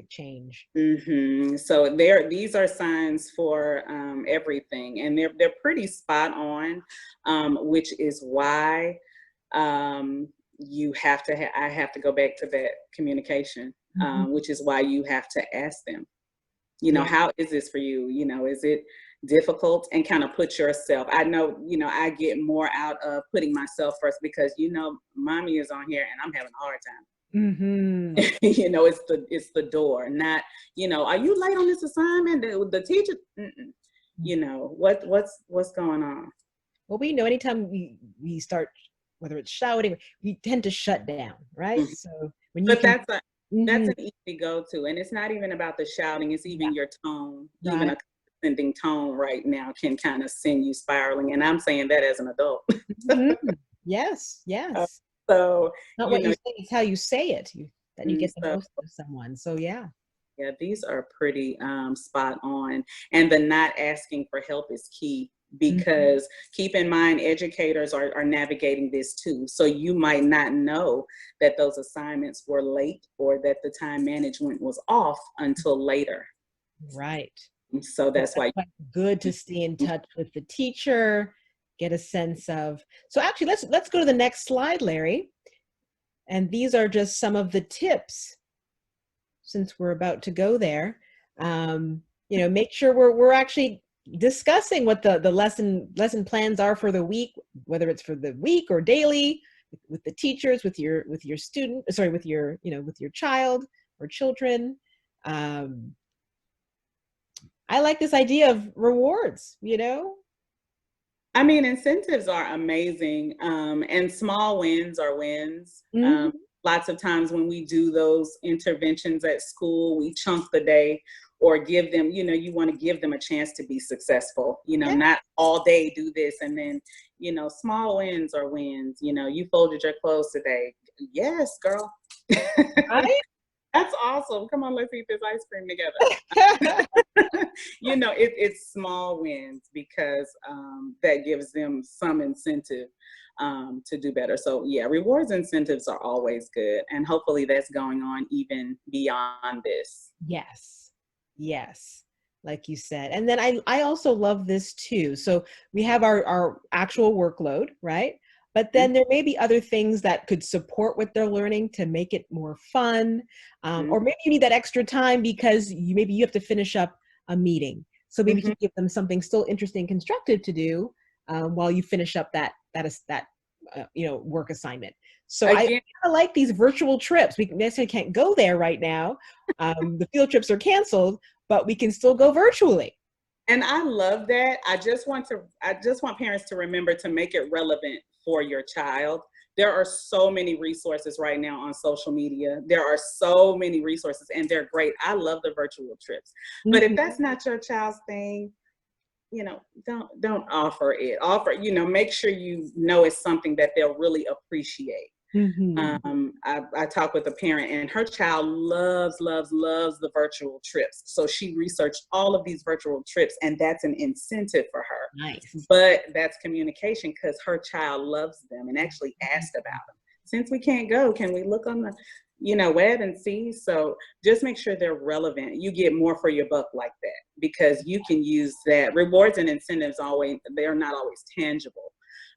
change. So these are signs for everything, and they're pretty spot on, which is why I have to go back to that communication, which is why you have to ask them, how is this for you? Is it difficult? And kind of put yourself, I know, I get more out of putting myself first, because, mommy is on here and I'm having a hard time. It's the door, not, are you late on this assignment? The teacher, what's going on? Well, we know anytime we start, whether it's shouting, we tend to shut down, right? So when you that's an easy go-to, and it's not even about the shouting, it's even your tone. Right. Even a condescending tone right now can kind of send you spiraling, and I'm saying that as an adult. Yes. So not what you say, it's how you say it, that you get the most of someone. So yeah, these are pretty spot on, and the not asking for help is key. Because keep in mind, educators are navigating this too. So you might not know that those assignments were late or that the time management was off until later. Right. So So that's that's why. why it's good to stay in touch with the teacher, get a sense of. So actually, let's go to the next slide, Larry. And these are just some of the tips, since we're about to go there. Make sure we're actually discussing what the lesson plans are for the week, whether it's for the week or daily, with the teachers, with your student, sorry, with your with your child or children. I like this idea of rewards. I mean, incentives are amazing, and small wins are wins. Mhm. Lots of times when we do those interventions at school, we chunk the day or give them, you want to give them a chance to be successful, Yeah, not all day do this and then, small wins are wins. You folded your clothes today. Yes, girl. right. That's awesome. Come on, let's eat this ice cream together. It's small wins because that gives them some incentive to do better. So yeah, rewards incentives are always good. And hopefully that's going on even beyond this. Yes. Yes. Like you said. And then I also love this too. So we have our actual workload, right? But then there may be other things that could support what they're learning to make it more fun. Mm-hmm. Or maybe you need that extra time because maybe you have to finish up a meeting. So maybe you Mm-hmm. can give them something still interesting, constructive to do while you finish up that work assignment. So I Again, like these virtual trips. We necessarily can't go there right now. The field trips are canceled, but we can still go virtually. and I love that. I just want parents to remember to make it relevant for your child. There are so many resources right now on social media. There are so many resources and they're great. I love the virtual trips. But if Mhm. that's not your child's thing, don't offer it. Make sure it's something that they'll really appreciate. Mhm. I talked with a parent and her child loves the virtual trips. So she researched all of these virtual trips and that's an incentive for her. Nice. But that's communication because her child loves them and actually asked about them. Since we can't go, can we look on the web and see? So just make sure they're relevant. You get more for your buck like that because you can use that. Rewards and incentives they're not always tangible.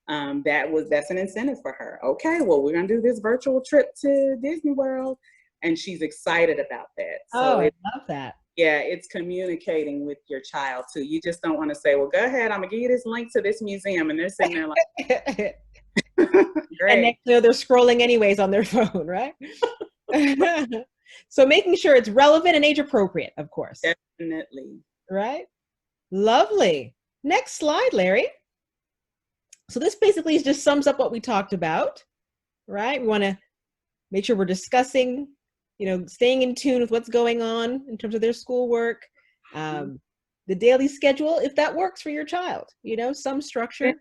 That's an incentive for her. Okay, well, we're gonna do this virtual trip to Disney World, and she's excited about that. Oh, So I love that. it's communicating with your child too. You just don't want to say, well, go ahead, I'm gonna give you this link to this museum, and they're sitting there like, And great. next thing you know, they're scrolling anyways on their phone, right? So making sure it's relevant and age appropriate, of course. Definitely. Right? Lovely. Next slide, Larry. So this basically just sums up what we talked about, right? We want to make sure we're discussing, staying in tune with what's going on in terms of their schoolwork, the daily schedule, if that works for your child, some structure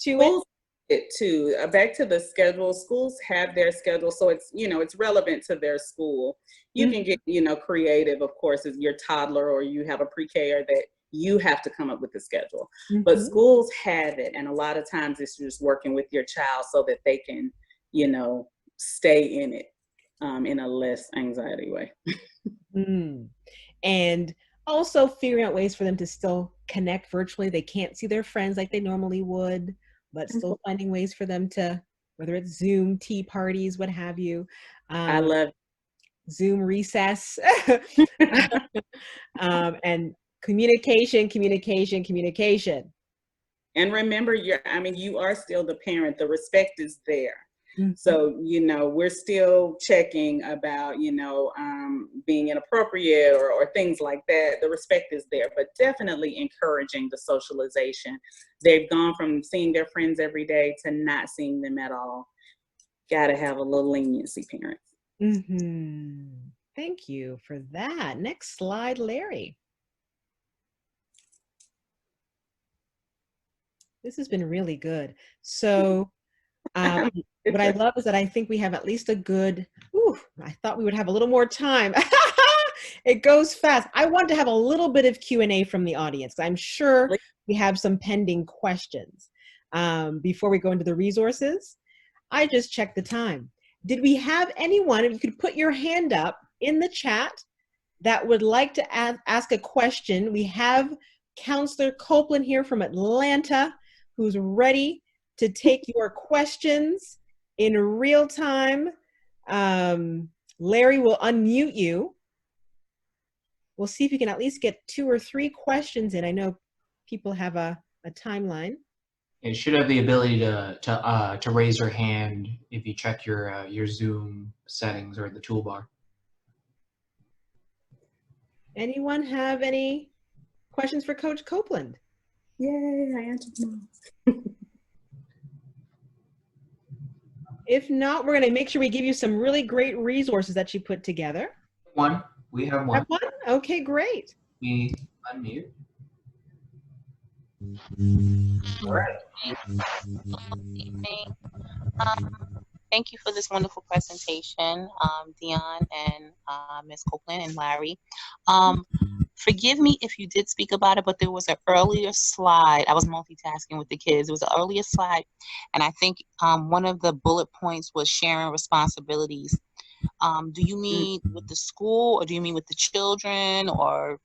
to it. Schools it too. Back to the schedule. Schools have their schedule, so it's relevant to their school. You can get creative, of course, as your toddler or you have a pre-K or that you have to come up with the schedule. But schools have it, and a lot of times it's just working with your child so that they can, stay in it in a less anxiety way. And also figuring out ways for them to still connect virtually. They can't see their friends like they normally would, but still finding ways for them to, whether it's Zoom, tea parties, what have you. I love Zoom recess. And communication. And remember, you are still the parent. The respect is there. So, we're still checking about, being inappropriate or things like that. The respect is there, but definitely encouraging the socialization. They've gone from seeing their friends every day to not seeing them at all. Got to have a little leniency, parents. Thank you for that. Next slide, Larry. This has been really good. So what I love is that I think we have at least a good, I thought we would have a little more time. It goes fast. I want to have a little bit of Q&A from the audience. I'm sure we have some pending questions. Before we go into the resources, I just checked the time. Did we have anyone, if you could put your hand up in the chat, that would like to ask a question, we have Counselor Copeland here from Atlanta, who's ready to take your questions in real time. Larry will unmute you. We'll see if you can at least get 2 or 3 questions in. I know people have a timeline. It should have the ability to raise your hand if you check your Zoom settings or the toolbar. Anyone have any questions for Coach Copeland? Yay, I answered them. If not, we're going to make sure we give you some really great resources that she put together. We have one. Have one? Okay, great. We unmute. All right. Thank you for this wonderful presentation, Dionne and Ms. Copeland and Larry. Forgive me if you did speak about it, but there was an earlier slide. I was multitasking with the kids. There was an earlier slide, and I think one of the bullet points was sharing responsibilities. Do you mean with the school, or do you mean with the children, or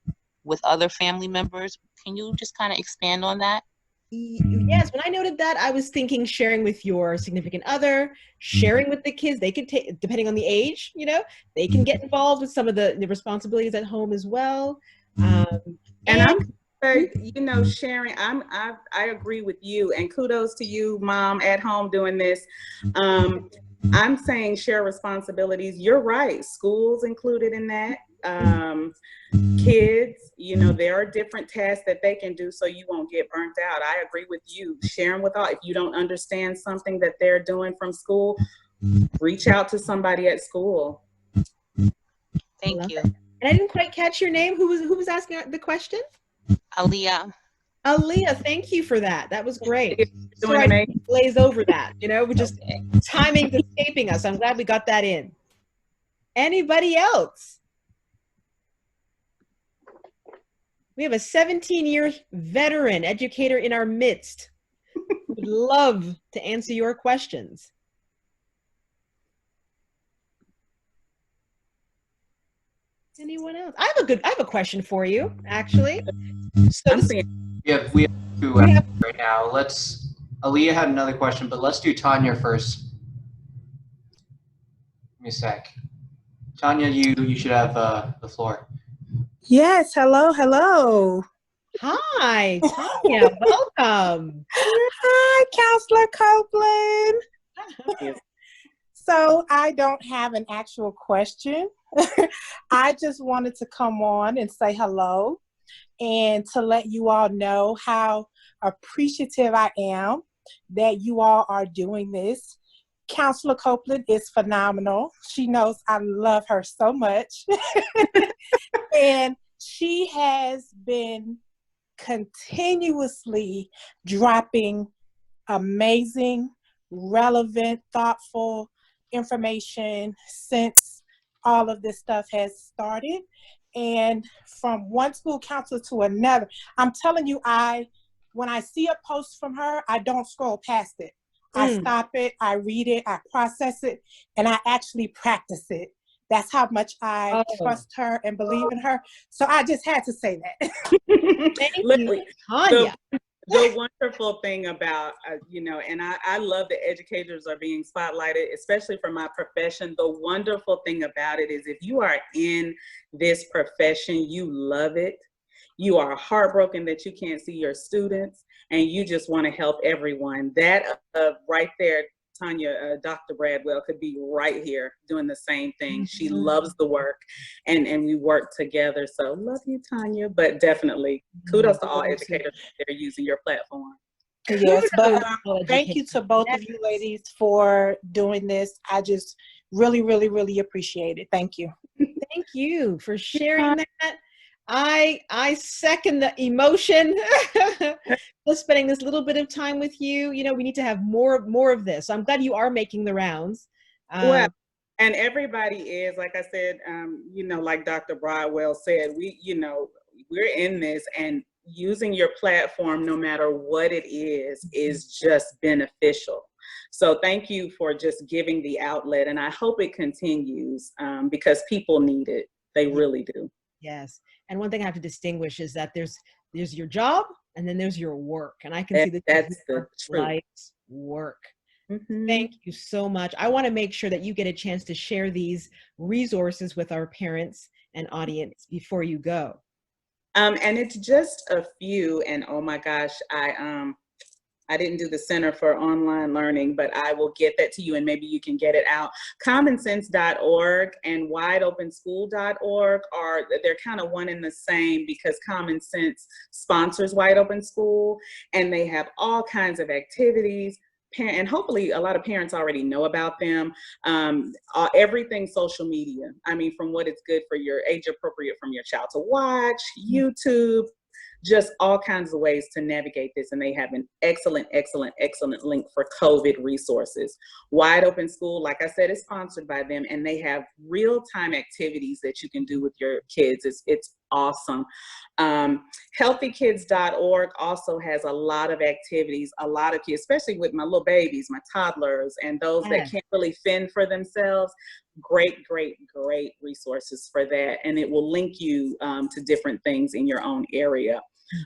with other family members? Can you just kind of expand on that? Yes, when I noted that, I was thinking sharing with your significant other, sharing with the kids. They could take, depending on the age, you know, they can get involved with some of the responsibilities at home as well. And you know, sharing, I agree with you, and kudos to you, Mom, at home doing this. I'm saying share responsibilities. You're right. Schools included in that. Kids, you know, there are different tasks that they can do so you won't get burnt out. I agree with you. Sharing with all. If you don't understand something that they're doing from school, reach out to somebody at school. Thank you. And I didn't quite catch your name. Who was asking the question? Aaliyah. Aaliyah, thank you for that. That was great. So I glaze over that, you know, we're just timing's escaping us. I'm glad we got that in. Anybody else? We have a 17-year veteran educator in our midst who would love to answer your questions. Anyone else? I have a question for you, actually. So we have 2 right now. Aaliyah had another question, but let's do Tanya first. Give me a sec. Tanya, you should have the floor. Yes, hello. Hi, Tanya, welcome. Hi, Counselor Copeland. So I don't have an actual question. I just wanted to come on and say hello and to let you all know how appreciative I am that you all are doing this. Counselor Copeland is phenomenal. She knows I love her so much. And she has been continuously dropping amazing, relevant, thoughtful information since all of this stuff has started. And from one school counselor to another, I'm telling you, when I see a post from her, I don't scroll past it. I stop it, I read it, I process it, and I actually practice it. That's how much I trust her and believe in her. So I just had to say that. Thank you, Tanya. The wonderful thing about, you know, and I love that educators are being spotlighted, especially for my profession. The wonderful thing about it is if you are in this profession, you love it. You are heartbroken that you can't see your students and you just want to help everyone. That right there, Tanya, Dr. Bradwell could be right here doing the same thing. She loves the work and we work together. So love you, Tanya, but definitely kudos to all educators that are using your platform. Yes, but thank you to both of you ladies for doing this. I just really, really, really appreciate it. Thank you. Thank you for sharing that. I second the emotion. Just spending this little bit of time with you. You know, we need to have more of this. So I'm glad you are making the rounds. Well, and everybody is, like I said, you know, like Dr. Bradwell said, we're in this, and using your platform, no matter what it is just beneficial. So thank you for just giving the outlet, and I hope it continues because people need it. They really do. Yes. And one thing I have to distinguish is that there's your job and then there's your work. And I can see that That's the truth. life's work. Mhm. Thank you so much. I want to make sure that you get a chance to share these resources with our parents and audience before you go. And it's just a few, and oh my gosh, I didn't do the Center for Online Learning, but I will get that to you and maybe you can get it out. Commonsense.org and wideopenschool.org they're kind of one and the same, because Common Sense sponsors Wide Open School, and they have all kinds of activities. And hopefully a lot of parents already know about them. Everything social media. I mean, from what it's good for your age appropriate from your child to watch, YouTube, just all kinds of ways to navigate this. And they have an excellent, excellent, excellent link for COVID resources. Wide Open School, like I said, is sponsored by them, and they have real-time activities that you can do with your kids. It's awesome. Healthykids.org also has a lot of activities, a lot of kids, especially with my little babies, my toddlers, and those that can't really fend for themselves. Great, great, great resources for that. And it will link you to different things in your own area.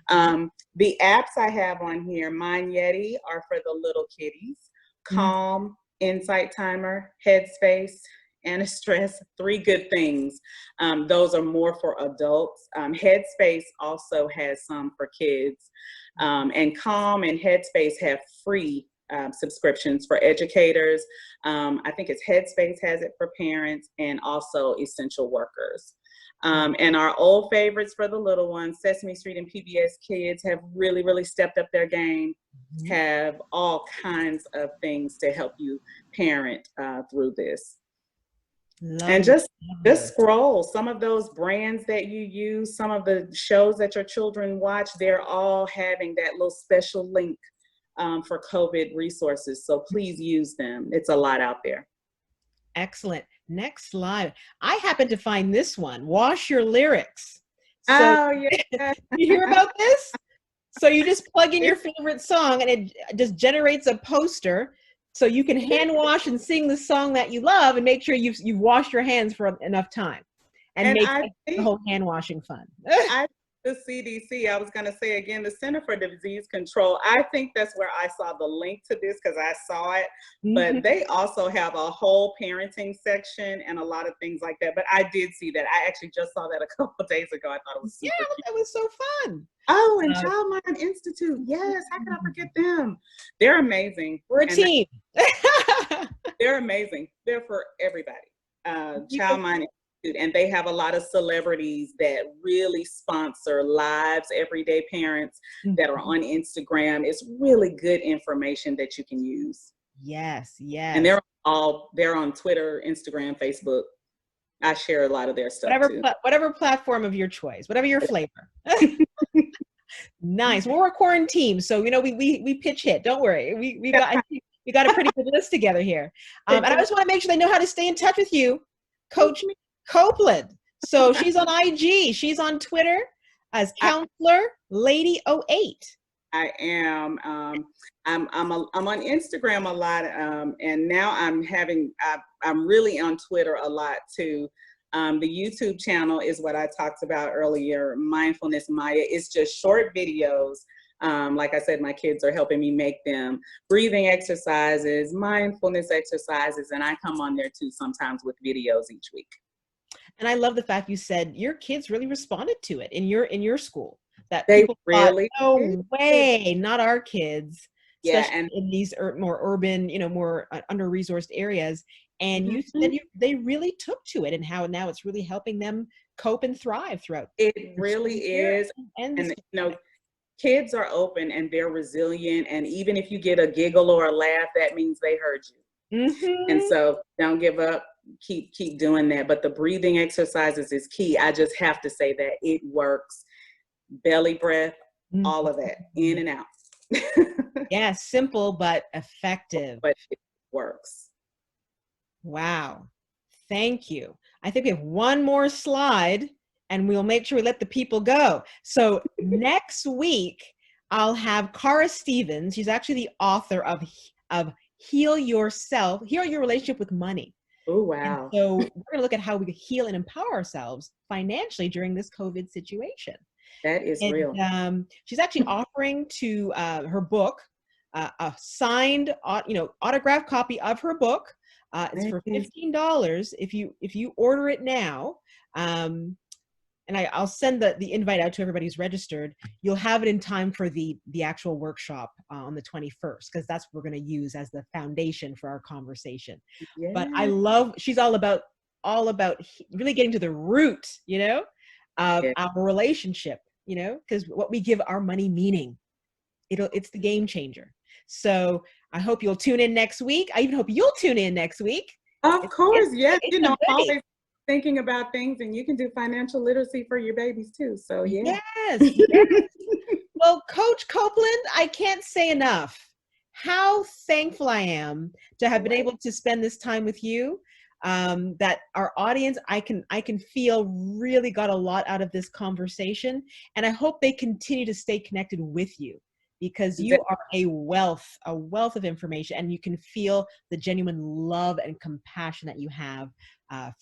The apps I have on here, Mind Yeti, are for the little kiddies. Calm, Insight Timer, Headspace, Anastress, 3 good things. Those are more for adults. Headspace also has some for kids. And Calm and Headspace have free subscriptions for educators. I think it's Headspace has it for parents, and also essential workers. And our old favorites for the little ones, Sesame Street and PBS Kids, have really, really stepped up their game, have all kinds of things to help you parent through this. And just scroll. Some of those brands that you use, some of the shows that your children watch, they're all having that little special link for COVID resources. So please use them. It's a lot out there. Excellent. Next slide. I happen to find this one, Wash Your Lyrics. So, oh, yeah. You hear about this? So you just plug in your favorite song and it just generates a poster. So you can hand wash and sing the song that you love and make sure you've washed your hands for enough time. And make the whole hand washing fun. The CDC, I was going to say again, the Center for Disease Control, I think that's where I saw the link to this, because I saw it, but they also have a whole parenting section and a lot of things like that. But I did see that. I actually just saw that a couple of days ago. I thought it was super cute. That was so fun. Oh, and Child Mind Institute. Yes, how can I forget them? They're amazing. We're a team. They're amazing. They're for everybody. Child Mind Institute. And they have a lot of celebrities that really sponsor lives, everyday parents that are on Instagram. It's really good information that you can use. Yes, yes. And they're on Twitter, Instagram, Facebook. I share a lot of their stuff too. Whatever platform of your choice, whatever your flavor. Nice. Well, we're a quarantine, so we pitch hit. Don't worry. We got a pretty good list together here. And I just want to make sure they know how to stay in touch with you, Coach Copeland. So she's on IG. She's on Twitter as Counselor Lady 08. I am. I'm on Instagram a lot, and now I'm really on Twitter a lot too. The YouTube channel is what I talked about earlier, Mindfulness Maya. It's just short videos. Like I said, my kids are helping me make them. Breathing exercises, mindfulness exercises, and I come on there too sometimes with videos each week. And I love the fact you said your kids really responded to it in your school. That they people really thought, no way, not our kids. Yeah, especially and in these more urban, more under-resourced areas. And you said they really took to it, and how now it's really helping them cope and thrive throughout. It really is, and kids are open and they're resilient. And even if you get a giggle or a laugh, that means they heard you. And so don't give up. Keep doing that. But the breathing exercises is key. I just have to say that it works. Belly breath, all of that, in and out. Yeah, simple but effective. But it works. Wow. Thank you. I think we have one more slide and we'll make sure we let the people go. So next week, I'll have Cara Stevens. She's actually the author of Heal Yourself, Heal Your Relationship with Money. Oh, And wow. so we're going to look at how we heal and empower ourselves financially during this COVID situation. That is real. And she's actually offering to her book, a signed, autographed copy of her book. It's for $15 if you order it now. And I'll send the invite out to everybody who's registered. You'll have it in time for the actual workshop on the 21st, because that's what we're going to use as the foundation for our conversation. Yeah. But I love, she's all about really getting to the root, of our relationship, because what we give our money meaning, it's the game changer. So I hope you'll tune in next week. I even hope you'll tune in next week. Of course, yes. I'm always thinking about things, and you can do financial literacy for your babies too. So yeah. Yes. Well, Coach Copeland, I can't say enough how thankful I am to have been able to spend this time with you. That our audience, I can feel, really got a lot out of this conversation, and I hope they continue to stay connected with you, because you are a wealth of information, and you can feel the genuine love and compassion that you have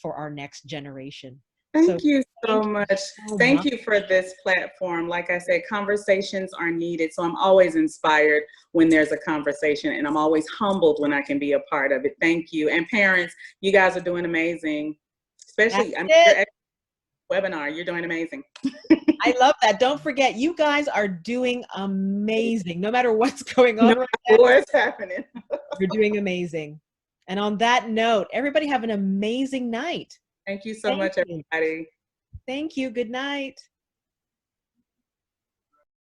for our next generation. Thank you so much. Thank you for this platform. Like I said, conversations are needed. So I'm always inspired when there's a conversation, and I'm always humbled when I can be a part of it. Thank you. And parents, you guys are doing amazing. Especially your webinar, you're doing amazing. I love that. Don't forget, you guys are doing amazing. No matter what's going on right now, what's happening. you're doing amazing. And on that note, everybody have an amazing night. Thank you so much, everybody. Thank you. Good night.